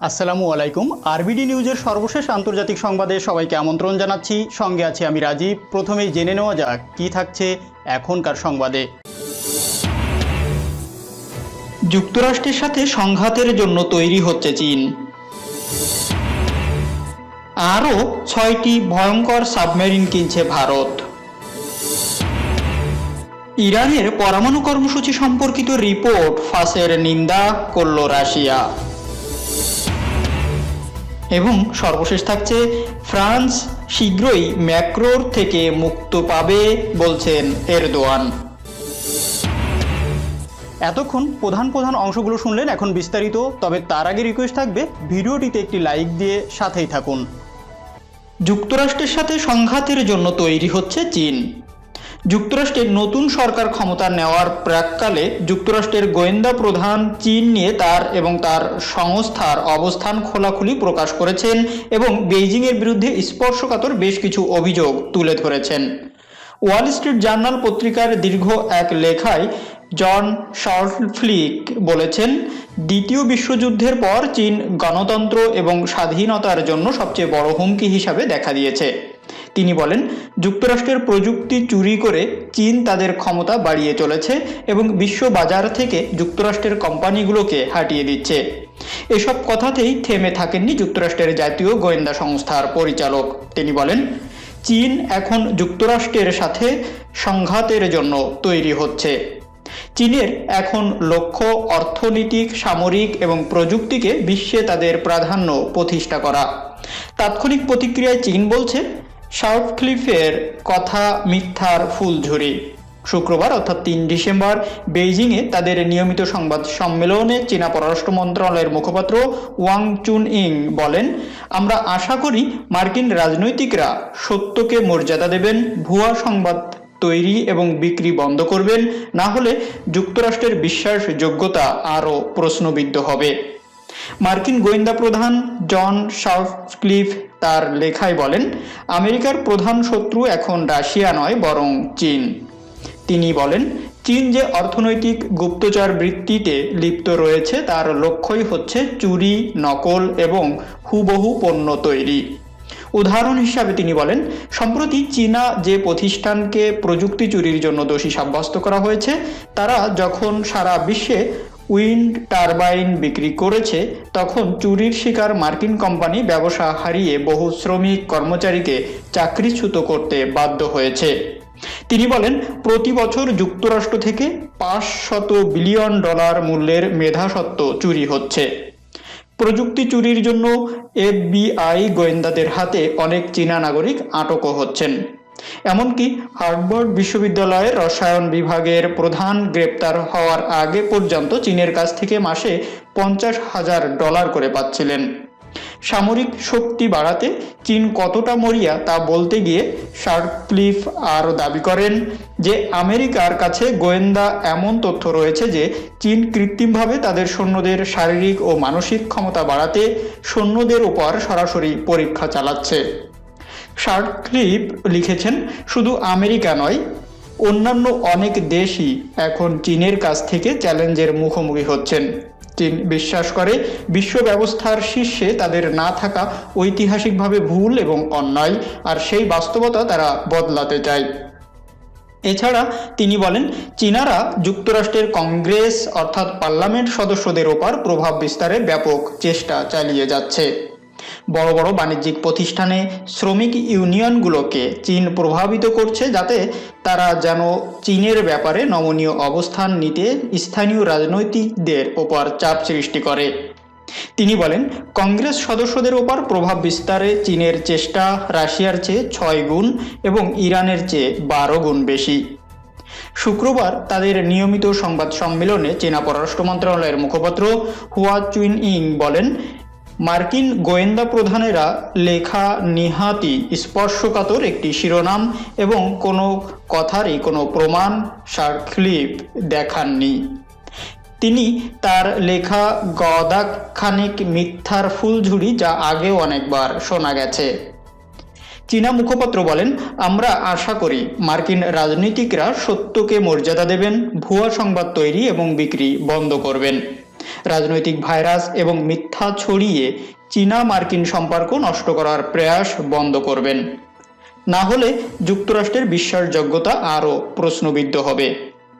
আসসালামু আলাইকুম। আরবিডি নিউজের সর্বশেষ আন্তর্জাতিক সংবাদে সবাইকে আমন্ত্রণ জানাচ্ছি। সঙ্গে আছি আমি রাজীব। প্রথমেই জেনে নেওয়া যাক কী থাকছে এখনকার সংবাদে। যুক্তরাষ্ট্রের সাথে সংঘাতের জন্য তৈরি হচ্ছে চীন। আরও ৬টি ভয়ঙ্কর সাবমেরিন কিনছে ভারত। ইরানের পরমাণু কর্মসূচি সম্পর্কিত রিপোর্ট ফাঁসের নিন্দা করল রাশিয়া। এবং সর্বশেষ থাকছে ফ্রান্স শীঘ্রই ম্যাক্রোর থেকে মুক্ত পাবে বলছেন এরদোয়ান। এতক্ষণ প্রধান অংশগুলো শুনলেন, এখন বিস্তারিত। তবে তার আগে রিকোয়েস্ট থাকবে ভিডিওটিতে একটি লাইক দিয়ে সাথেই থাকুন। যুক্তরাষ্ট্রের সাথে সংঘাতের জন্য তৈরি হচ্ছে চীন। যুক্তরাষ্ট্রের নতুন সরকার ক্ষমতা নেওয়ার প্রাক্কালে যুক্তরাষ্ট্রের গোয়েন্দা প্রধান চীন নিয়ে তার এবং তার সংস্থার অবস্থান খোলাখুলি প্রকাশ করেছেন এবং বেইজিংয়ের বিরুদ্ধে স্পর্শকাতর বেশ কিছু অভিযোগ তুলে ধরেছেন। ওয়াল স্ট্রিট জার্নাল পত্রিকার দীর্ঘ এক লেখায় জন শার্লফ্লিক বলেছেন, দ্বিতীয় বিশ্বযুদ্ধের পর চীন গণতন্ত্র এবং স্বাধীনতার জন্য সবচেয়ে বড় হুমকি হিসাবে দেখা দিয়েছে। তিনি বলেন, যুক্তরাষ্ট্রের প্রযুক্তি চুরি করে চীন তাদের ক্ষমতা বাড়িয়ে চলেছে এবং বিশ্ব বাজার থেকে যুক্তরাষ্ট্রের কোম্পানিগুলোকে হাঁটিয়ে দিচ্ছে। এসব কথাতেই থেমে থাকেননি যুক্তরাষ্ট্রের জাতীয় গোয়েন্দা সংস্থার পরিচালক। তিনি বলেন, চীন এখন যুক্তরাষ্ট্রের সাথে সংঘাতের জন্য তৈরি হচ্ছে। চীনের এখন লক্ষ্য অর্থনৈতিক, সামরিক এবং প্রযুক্তিকে বিশ্বে তাদের প্রাধান্য প্রতিষ্ঠা করা। তাৎক্ষণিক প্রতিক্রিয়ায় চীন বলছে, শার্লফ্লিফের কথা মিথ্যার ফুলঝুরি। শুক্রবার অর্থাৎ ৩ ডিসেম্বর বেইজিংয়ে তাদের নিয়মিত সংবাদ সম্মেলনে চীনা পররাষ্ট্র মন্ত্রণালয়ের মুখপাত্র ওয়াং চুনইং বলেন, আমরা আশা করি মার্কিন রাজনৈতিকরা সত্যকে মর্যাদা দেবেন, ভুয়া সংবাদ তৈরি এবং বিক্রি বন্ধ করবেন, না হলে যুক্তরাষ্ট্রের বিশ্বাসযোগ্যতা আরও প্রশ্নবিদ্ধ হবে। মার্কিন গোয়েন্দা প্রধান জন শার্লফ্লিফ তার লেখায় বলেন, আমেরিকার প্রধান শত্রু এখন রাশিয়া নয় বরং চীন। তিনি বলেন, চীন যে অর্থনৈতিক গুপ্তচর বৃত্তিতে লিপ্ত রয়েছে তার লক্ষ্যই হচ্ছে চুরি, নকল এবং হুবহু পণ্য তৈরি। উদাহরণ হিসাবে তিনি বলেন, সম্প্রতি চীনা যে প্রতিষ্ঠানকে প্রযুক্তি চুরির জন্য দোষী সাব্যস্ত করা হয়েছে, তারা যখন সারা বিশ্বে উইন্ড টারবাইন বিক্রি করেছে, তখন চুরির শিকার মার্কিন কোম্পানি ব্যবসা হারিয়ে বহু শ্রমিক কর্মচারীকে চাকরিচ্যুত করতে বাধ্য হয়েছে। তিনি বলেন, প্রতি বছর যুক্তরাষ্ট্র থেকে $500 বিলিয়ন মূল্যের মেধাস্বত্ব চুরি হচ্ছে। প্রযুক্তি চুরির জন্য FBI গোয়েন্দাদের হাতে অনেক চীনা নাগরিক আটকও হচ্ছেন। এমনকি হার্ভার্ড বিশ্ববিদ্যালয়ের রসায়ন বিভাগের প্রধান গ্রেপ্তার হওয়ার আগে পর্যন্ত চীনের কাছ থেকে মাসে $50,000 করে পাচ্ছিলেন। সামরিক শক্তি বাড়াতে চীন কতটা মরিয়া তা বলতে গিয়ে শার্লফ্লিফ আরও দাবি করেন যে আমেরিকার কাছে গোয়েন্দা এমন তথ্য রয়েছে যে চীন কৃত্রিমভাবে তাদের সৈন্যদের শারীরিক ও মানসিক ক্ষমতা বাড়াতে সৈন্যদের উপর সরাসরি পরীক্ষা চালাচ্ছে। শার্লফ্লিফ লিখেছেন, শুধু আমেরিকা নয়, অন্যান্য অনেক দেশই এখন চীনের কাছ থেকে চ্যালেঞ্জের মুখোমুখি হচ্ছেন। চীন বিশ্বাস করে বিশ্ব ব্যবস্থার শীর্ষে তাদের না থাকা ঐতিহাসিকভাবে ভুল এবং অন্যায়, আর সেই বাস্তবতা তারা বদলাতে চায়। এছাড়া তিনি বলেন, চীনারা যুক্তরাষ্ট্রের কংগ্রেস অর্থাৎ পার্লামেন্ট সদস্যদের ওপর প্রভাব বিস্তারের ব্যাপক চেষ্টা চালিয়ে যাচ্ছে। বড় বড় বাণিজ্যিক প্রতিষ্ঠানে শ্রমিক ইউনিয়নগুলোকে চীন প্রভাবিত করছে, যাতে তারা যেন চীনের ব্যাপারে নমনীয় অবস্থান নিতে স্থানীয় রাজনৈতিকদের ওপর চাপ সৃষ্টি করে। তিনি বলেন, কংগ্রেস সদস্যদের ওপর প্রভাব বিস্তারে চীনের চেষ্টা রাশিয়ার চেয়ে 6 গুণ এবং ইরানের চেয়ে 12 গুণ বেশি। শুক্রবার তাদের নিয়মিত সংবাদ সম্মেলনে চীনা পররাষ্ট্র মন্ত্রণালয়ের মুখপাত্র হুয়া চুনইং বলেন, মার্কিন গোয়েন্দা প্রধানেরা লেখা নিহাতি স্পর্শকাতর একটি শিরোনাম এবং কোনো কথারই কোনো প্রমাণ শার্লফ্লিফ দেখাননি। তিনি তার লেখা গদাখানেক মিথ্যার ফুলঝুরি, যা আগেও অনেকবার শোনা গেছে। চীনা মুখপাত্র বলেন, আমরা আশা করি মার্কিন রাজনীতিকরা সত্যকে মর্যাদা দেবেন, ভুয়া সংবাদ তৈরি এবং বিক্রি বন্ধ করবেন। রাজনৈতিক ভাইরাস এবং মিথ্যা ছড়িয়ে চীনা মার্কিন সম্পর্ক নষ্ট করার প্রয়াস বন্ধ করবেন। না হলে যুক্তরাষ্ট্রের বিশ্বাসযোগ্যতা আরও প্রশ্নবিদ্ধ হবে।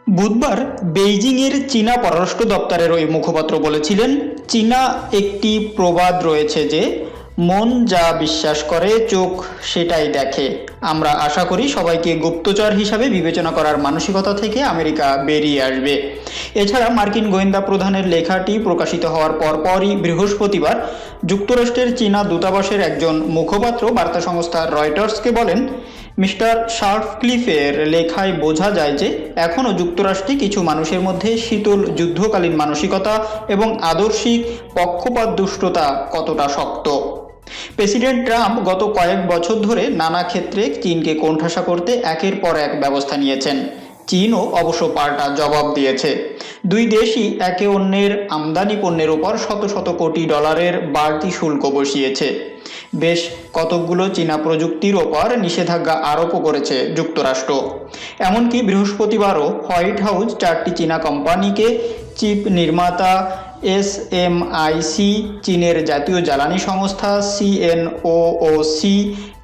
বুধবার বেইজিংয়ের চীনা পররাষ্ট্র দপ্তরের ওই মুখপাত্র বলেছিলেন, চীনা একটি প্রবাদ রয়েছে যে মন যা বিশ্বাস করে চোখ সেটাই দেখে। আমরা আশা করি সবাইকে গুপ্তচর হিসাবে বিবেচনা করার মানসিকতা থেকে আমেরিকা বেরিয়ে আসবে। এছাড়া মার্কিন গোয়েন্দা প্রধানের লেখাটি প্রকাশিত হওয়ার পরপরই বৃহস্পতিবার যুক্তরাষ্ট্রের চীনা দূতাবাসের একজন মুখপাত্র বার্তা সংস্থা রয়টার্সকে বলেন, মিস্টার শার্টক্লিফের লেখায় বোঝা যায় যে এখনও যুক্তরাষ্ট্রে কিছু মানুষের মধ্যে শীতল যুদ্ধকালীন মানসিকতা এবং আদর্শিক পক্ষপাত দুষ্টতা কতটা শক্ত। প্রেসিডেন্ট ট্রাম্প গত কয়েক বছর ধরে নানা ক্ষেত্রে চীনকে কোণঠাসা করতে একের পর এক ব্যবস্থা নিয়েছেন। চীনও অবশ্য পাল্টা জবাব দিয়েছে। দুই দেশই একে অন্যের আমদানি পণ্যের উপর শত শত কোটি ডলারের বাড়তি শুল্ক বসিয়েছে। বেশ কতকগুলো চীনা প্রযুক্তির ওপর নিষেধাজ্ঞা আরোপও করেছে যুক্তরাষ্ট্র। এমনকি বৃহস্পতিবারও হোয়াইট হাউস 4টি চীনা কোম্পানিকে চিপ নির্মাতা SMIC, চীনের জাতীয় জ্বালানি সংস্থা CNOOC,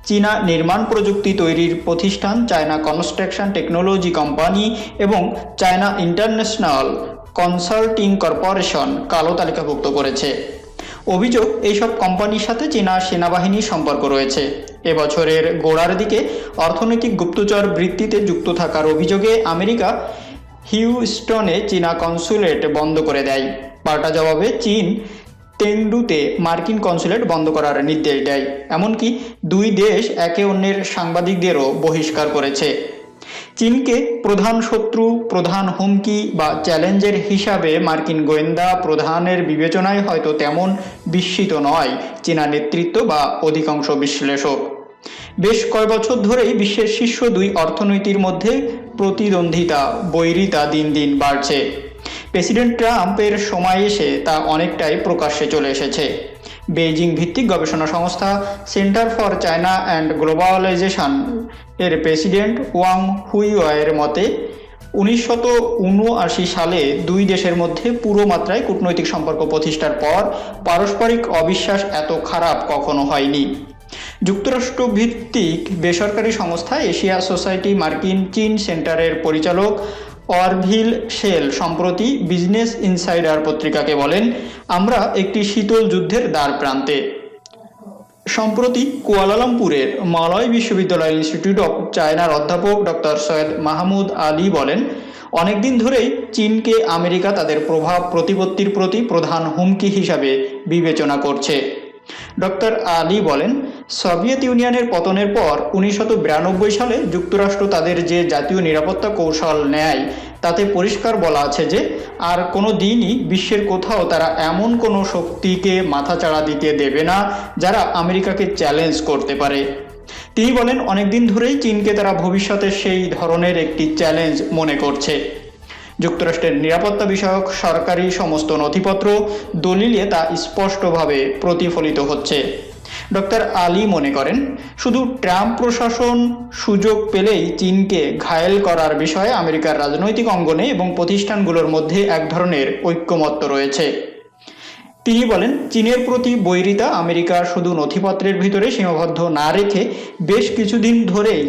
চীনা নির্মাণ প্রযুক্তি তৈরির প্রতিষ্ঠান চায়না কনস্ট্রাকশন টেকনোলজি কোম্পানি এবং চায়না ইন্টারন্যাশনাল কনসাল্টিং কর্পোরেশন কালো তালিকাভুক্ত করেছে। অভিযোগ, এইসব কোম্পানির সাথে চীনা সেনাবাহিনীর সম্পর্ক রয়েছে। এবছরের গোড়ার দিকে অর্থনৈতিক গুপ্তচর বৃত্তিতে যুক্ত থাকার অভিযোগে আমেরিকা হিউস্টনে চীনা কনসুলেট বন্ধ করে দেয়। পাল্টা জবাবে চীন তেংডুতে মার্কিন কনসুলেট বন্ধ করার নির্দেশ দেয়। এমনকি দুই দেশ একে অন্যের সাংবাদিকদেরও বহিষ্কার করেছে। চীনকে প্রধান শত্রু, প্রধান হুমকি বা চ্যালেঞ্জের হিসাবে মার্কিন গোয়েন্দা প্রধানের বিবেচনায় হয়তো তেমন বিস্মিত নয় চীনা নেতৃত্ব বা অধিকাংশ বিশ্লেষক। বেশ কয়েক বছর ধরেই বিশ্বের শীর্ষ দুই অর্থনীতির মধ্যে প্রতিদ্বন্দ্বিতা, বৈরিতা দিন দিন বাড়ছে। প্রেসিডেন্ট ট্রাম্পের সময় এসে তা অনেকটাই প্রকাশ্যে চলে এসেছে। বেইজিং ভিত্তিক গবেষণা সংস্থা centre for China and globalisation এর প্রেসিডেন্ট ওয়াং হুইওয়ের মতে 1979 সালে দুই দেশের মধ্যে পুরো মাত্রায় কূটনৈতিক সম্পর্ক প্রতিষ্ঠার পর পারস্পরিক অবিশ্বাস এত খারাপ কখনো হয়নি। যুক্তরাষ্ট্র ভিত্তিক বেসরকারি সংস্থা এশিয়া সোসাইটি মার্কিন চীন সেন্টারের পরিচালক অরভিল শেল সম্প্রতি বিজনেস ইনসাইডার পত্রিকাকে বলেন, আমরা একটি শীতল যুদ্ধের দ্বার প্রান্তে। সম্প্রতি কুয়ালালামপুরের মালয় বিশ্ববিদ্যালয় ইনস্টিটিউট অফ চায়নার অধ্যাপক ডক্টর সৈয়দ মাহমুদ আলী বলেন, অনেকদিন ধরেই চীনকে আমেরিকা তাদের প্রভাব প্রতিপত্তির প্রতি প্রধান হুমকি হিসাবে বিবেচনা করছে। ডক্টর আলী বলেন, সোভিয়েত ইউনিয়নের পতনের পর 1992 সালে যুক্তরাষ্ট্র তাদের যে জাতীয় নিরাপত্তা কৌশল নেয় তাতে পরিষ্কার বলা আছে যে আর কোনো দিনই বিশ্বের কোথাও তারা এমন কোনো শক্তিকে মাথাচাড়া দিতে দেবে না যারা আমেরিকাকে চ্যালেঞ্জ করতে পারে। তিনি বলেন, অনেকদিন ধরেই চীনকে তারা ভবিষ্যতে সেই ধরনের একটি চ্যালেঞ্জ মনে করছে। যুক্তরাষ্ট্রের নিরাপত্তা বিষয়ক সরকারি সমস্ত নথিপত্র, দলিলে তা স্পষ্টভাবে প্রতিফলিত হচ্ছে। ডক্টর আলী মনে করেন, শুধু ট্রাম্প প্রশাসন সুযোগ পেলেই চীনকে ঘায়েল করার বিষয়ে আমেরিকার রাজনৈতিক অঙ্গনে এবং প্রতিষ্ঠানগুলোর মধ্যে এক ধরনের ঐক্যমত্য রয়েছে। তিনি বলেন, চীনের প্রতি বৈরিতা আমেরিকা শুধু নথিপত্রের ভিতরে সীমাবদ্ধ না রেখে বেশ কিছুদিন ধরেই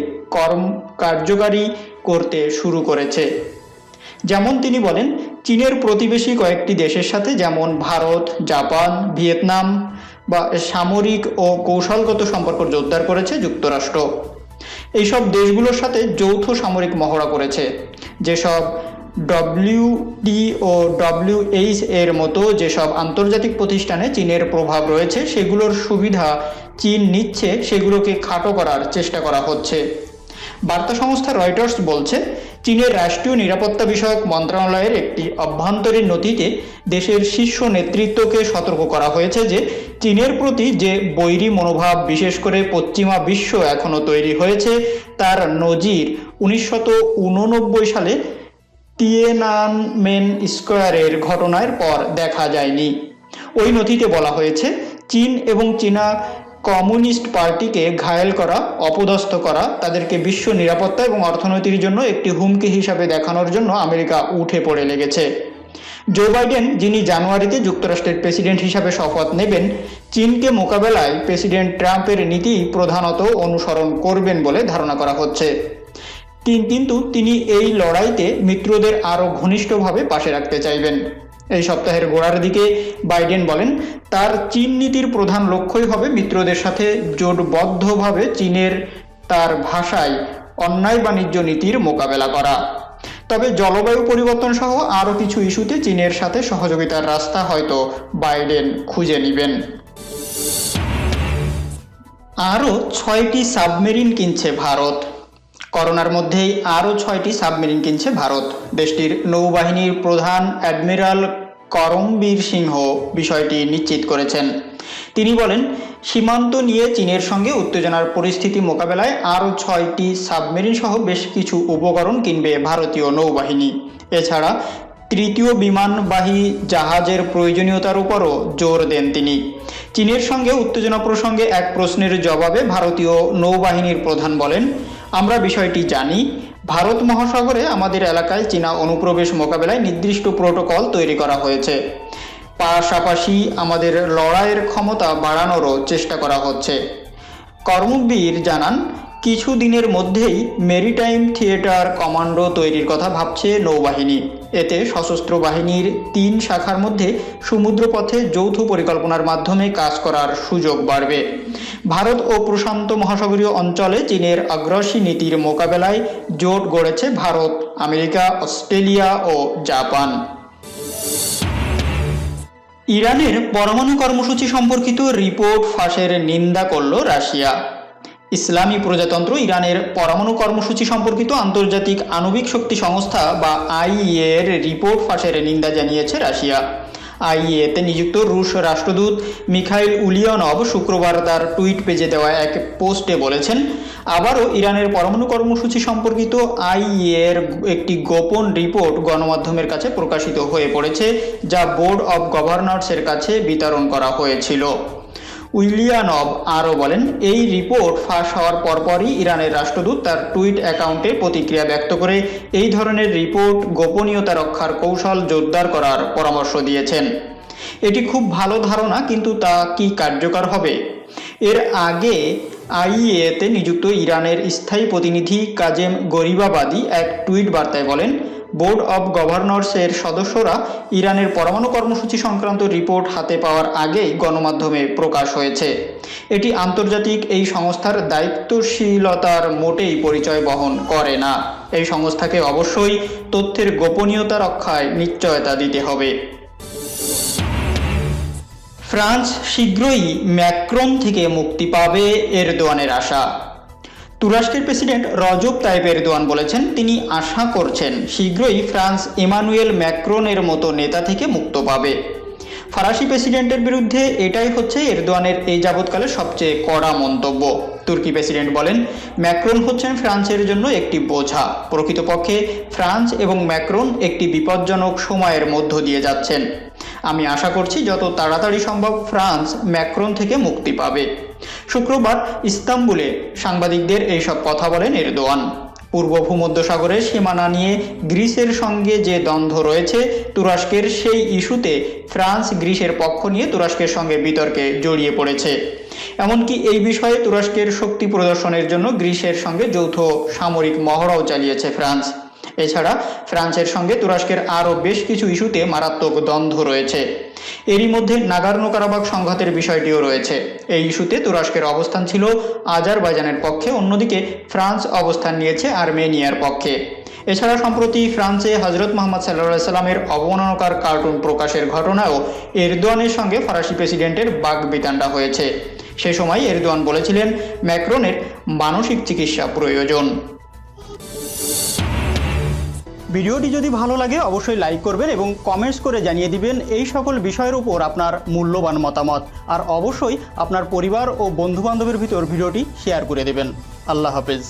কার্যকারী করতে শুরু করেছে। যেমন তিনি বলেন, চীনের প্রতিবেশী কয়েকটি দেশের সাথে যেমন ভারত, জাপান, ভিয়েতনাম বা সামরিক ও কৌশলগত সম্পর্ক জোরদার করেছে যুক্তরাষ্ট্র। এইসব দেশগুলোর সাথে যৌথ সামরিক মহড়া করেছে। যেসব WTO ও WH এর মতো যেসব আন্তর্জাতিক প্রতিষ্ঠানে চীনের প্রভাব রয়েছে সেগুলোর সুবিধা চীন নিচ্ছে, সেগুলোকে খাটো করার চেষ্টা করা হচ্ছে। বার্তা সংস্থা রয়টার্স বলছে, চীনের রাষ্ট্রীয় নিরাপত্তা বিষয়ক মন্ত্রণালয়ের একটি অভ্যন্তরীণ নথিতে দেশের শীর্ষ নেতৃত্বকে সতর্ক করা হয়েছে যে চীনের প্রতি যে বৈরী মনোভাব বিশেষ করে পশ্চিমা বিশ্ব এখনো তৈরি হয়েছে তার নজির 1989 সালে টিয়েনানমেন স্কোয়ারের ঘটনার পর দেখা যায়নি। ওই নথিতে বলা হয়েছে, চীন এবং চীনা কমিউনিস্ট পার্টিকে ঘায়েল করা, অপদস্থ করা, তাদেরকে বিশ্ব নিরাপত্তা এবং অর্থনীতির জন্য একটি হুমকি হিসাবে দেখানোর জন্য আমেরিকা উঠে পড়ে লেগেছে। জো বাইডেন, যিনি জানুয়ারিতে যুক্তরাষ্ট্রের প্রেসিডেন্ট হিসাবে শপথ নেবেন, চীনকে মোকাবেলায় প্রেসিডেন্ট ট্রাম্পের নীতি প্রধানত অনুসরণ করবেন বলে ধারণা করা হচ্ছে। কিন্তু তিনি এই লড়াইতে মিত্রদের আরও ঘনিষ্ঠভাবে পাশে রাখতে চাইবেন। এই সপ্তাহের গোড়ার দিকে বাইডেন বলেন, তার চীন নীতির প্রধান লক্ষ্যই হবে মিত্রদের সাথে জোটবদ্ধভাবে চীনের, তার ভাষায়, অন্যায় বাণিজ্য নীতির মোকাবেলা করা। তবে জলবায়ু পরিবর্তন সহ আরও কিছু ইস্যুতে চীনের সাথে সহযোগিতার রাস্তা হয়তো বাইডেন খুঁজে নেবেন। আরও 6টি সাবমেরিন কিনছে ভারত। করোনার মধ্যেই আরও 6টি সাবমেরিন কিনছে ভারত। দেশটির নৌবাহিনীর প্রধান অ্যাডমিরাল করমবীর সিংহ বিষয়টি নিশ্চিত করেছেন। তিনি বলেন, সীমান্ত নিয়ে চীনের সঙ্গে উত্তেজনার পরিস্থিতি মোকাবেলায় আরও 6টি সাবমেরিন সহ বেশ কিছু উপকরণ কিনবে ভারতীয় নৌবাহিনী। এছাড়া তৃতীয় বিমানবাহী জাহাজের প্রয়োজনীয়তার উপরও জোর দেন তিনি। চীনের সঙ্গে উত্তেজনা প্রসঙ্গে এক প্রশ্নের জবাবে ভারতীয় নৌবাহিনীর প্রধান বলেন, আমরা বিষয়টি জানি। ভারত মহাসাগরে আমাদের এলাকায় চীনা অনুপ্রবেশ মোকাবেলায় নির্দিষ্ট প্রোটোকল তৈরি করা হয়েছে। পাশাপাশি আমাদের লড়াইয়ের ক্ষমতা বাড়ানোরও চেষ্টা করা হচ্ছে। করমবীর জানান, কিছু দিনের মধ্যেই মেরিটাইম থিয়েটার কমান্ডো তৈরির কথা ভাবছে নৌবাহিনী। এতে সশস্ত্র বাহিনীর 3 শাখার মধ্যে সমুদ্রপথে যৌথ পরিকল্পনার মাধ্যমে কাজ করার সুযোগ বাড়বে। ভারত ও প্রশান্ত মহাসাগরীয় অঞ্চলে চীনের আগ্রাসী নীতির মোকাবেলায় জোট গড়েছে ভারত, আমেরিকা, অস্ট্রেলিয়া ও জাপান। ইরানের পরমাণু কর্মসূচি সম্পর্কিত রিপোর্ট ফাঁসের নিন্দা করল রাশিয়া। ইসলামী প্রজাতন্ত্র ইরানের পরমাণু কর্মসূচি সম্পর্কিত আন্তর্জাতিক আণবিক শক্তি সংস্থা বা আইইএ এর রিপোর্ট ফাঁসের নিন্দা জানিয়েছে রাশিয়া। আইইএতে নিযুক্ত রুশ রাষ্ট্রদূত মিখাইল উলিয়ানভ শুক্রবার তার টুইট পেজে দেওয়া এক পোস্টে বলেছেন, আবারও ইরানের পরমাণু কর্মসূচি সম্পর্কিত আইইএ এর একটি গোপন রিপোর্ট গণমাধ্যমের কাছে প্রকাশিত হয়ে পড়েছে, যা বোর্ড অব গভর্নর্সের কাছে বিতরণ করা হয়েছিল। উইলিয়ানভ আরও বলেন, এই রিপোর্ট ফাঁস হওয়ার পরপরই ইরানের রাষ্ট্রদূত তার টুইট অ্যাকাউন্টে প্রতিক্রিয়া ব্যক্ত করে এই ধরনের রিপোর্ট গোপনীয়তা রক্ষার কৌশল জোরদার করার পরামর্শ দিয়েছেন। এটি খুব ভালো ধারণা, কিন্তু তা কি কার্যকর হবে? এর আগে আইইএতে নিযুক্ত ইরানের স্থায়ী প্রতিনিধি কাজেম গরিবাবাদী এক টুইট বার্তায় বলেন, বোর্ড অব গভর্নর্সের সদস্যরা ইরানের পরমাণু কর্মসূচি সংক্রান্ত রিপোর্ট হাতে পাওয়ার আগেই গণমাধ্যমে প্রকাশ হয়েছে। এটি আন্তর্জাতিক এই সংস্থার দায়িত্বশীলতার মোটেই পরিচয় বহন করে না। এই সংস্থাকে অবশ্যই তথ্যের গোপনীয়তা রক্ষায় নিশ্চয়তা দিতে হবে। ফ্রান্স শীঘ্রই ম্যাক্রন থেকে মুক্তি পাবে, এরদোয়ানের আশা। তুরস্কের প্রেসিডেন্ট রজব তাইপ এরদোয়ান বলেছেন, তিনি আশা করছেন শীঘ্রই ফ্রান্স ইমানুয়েল ম্যাক্রনের মতো নেতা থেকে মুক্ত পাবে। ফরাসি প্রেসিডেন্টের বিরুদ্ধে এটাই হচ্ছে এরদোয়ানের এই যাবৎকালে সবচেয়ে কড়া মন্তব্য। তুর্কি প্রেসিডেন্ট বলেন, ম্যাক্রন হচ্ছেন ফ্রান্সের জন্য একটি বোঝা। প্রকৃতপক্ষে ফ্রান্স এবং ম্যাক্রন একটি বিপজ্জনক সময়ের মধ্য দিয়ে যাচ্ছেন। আমি আশা করছি যত তাড়াতাড়ি সম্ভব ফ্রান্স ম্যাক্রন থেকে মুক্তি পাবে। শুক্রবার ইস্তাম্বুলে সাংবাদিকদের এইসব কথা বলেন এরদোয়ান। পূর্ব ভূমধ্যসাগরের সীমানা নিয়ে গ্রিসের সঙ্গে যে দ্বন্দ্ব রয়েছে, তুরস্কের সেই ইস্যুতে ফ্রান্স গ্রিসের পক্ষ নিয়ে তুরস্কের সঙ্গে বিতর্কে জড়িয়ে পড়েছে। এমনকি এই বিষয়ে তুরস্কের শক্তি প্রদর্শনের জন্য গ্রিসের সঙ্গে যৌথ সামরিক মহড়াও চালিয়েছে ফ্রান্স। এছাড়া ফ্রান্সের সঙ্গে তুরস্কের আরও বেশ কিছু ইস্যুতে মারাত্মক দ্বন্দ্ব রয়েছে। এরই মধ্যে নাগোর্নো কারাবাখ সংঘাতের বিষয়টিও রয়েছে। এই ইস্যুতে তুরস্কের অবস্থান ছিল আজারবাইজানের পক্ষে, অন্যদিকে ফ্রান্স অবস্থান নিয়েছে আর্মেনিয়ার পক্ষে। এছাড়া সম্প্রতি ফ্রান্সে হজরত মুহাম্মদ সাল্লাল্লাহু আলাইহি সাল্লামের অবমাননাকর কার্টুন প্রকাশের ঘটনায়ও এরদোয়ানের সঙ্গে ফরাসি প্রেসিডেন্টের বাকবিতণ্ডা হয়েছে। সে সময় এরদোয়ান বলেছিলেন, ম্যাক্রনের মানসিক চিকিৎসা প্রয়োজন। ভিডিওটি যদি ভালো লাগে অবশ্যই লাইক করবেন এবং কমেন্টস করে জানিয়ে দিবেন এই সকল বিষয়ের উপর আপনার মূল্যবান মতামত। আর অবশ্যই আপনার পরিবার ও বন্ধুবান্ধবের ভিতর ভিডিওটি শেয়ার করে দেবেন। আল্লাহ হাফেজ।